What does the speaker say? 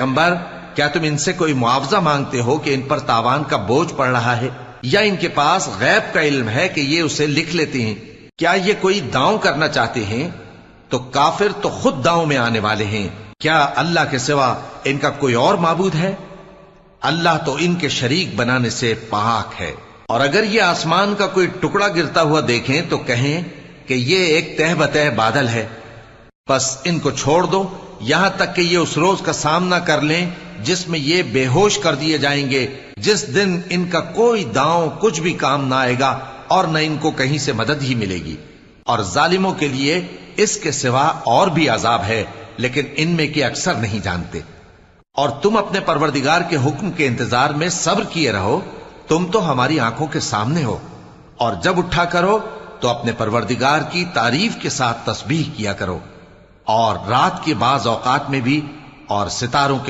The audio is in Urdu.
پیغمبر کیا تم ان سے کوئی معاوضہ مانگتے ہو کہ ان پر تاوان کا بوجھ پڑ رہا ہے، یا ان کے پاس غیب کا علم ہے کہ یہ اسے لکھ لیتے ہیں؟ کیا یہ کوئی داؤں کرنا چاہتے ہیں؟ تو کافر تو خود داؤں میں آنے والے ہیں۔ کیا اللہ کے سوا ان کا کوئی اور معبود ہے؟ اللہ تو ان کے شریک بنانے سے پاک ہے۔ اور اگر یہ آسمان کا کوئی ٹکڑا گرتا ہوا دیکھیں تو کہیں کہ یہ ایک تہ بتہ بادل ہے، بس ان کو چھوڑ دو یہاں تک کہ یہ اس روز کا سامنا کر لیں جس میں یہ بے ہوش کر دیے جائیں گے، جس دن ان کا کوئی داؤں کچھ بھی کام نہ آئے گا اور نہ ان کو کہیں سے مدد ہی ملے گی۔ اور ظالموں کے لیے اس کے سوا اور بھی عذاب ہے، لیکن ان میں کے اکثر نہیں جانتے۔ اور تم اپنے پروردگار کے حکم کے انتظار میں صبر کیے رہو، تم تو ہماری آنکھوں کے سامنے ہو، اور جب اٹھا کرو تو اپنے پروردگار کی تعریف کے ساتھ تسبیح کیا کرو، اور رات کے بعض اوقات میں بھی، اور ستاروں کے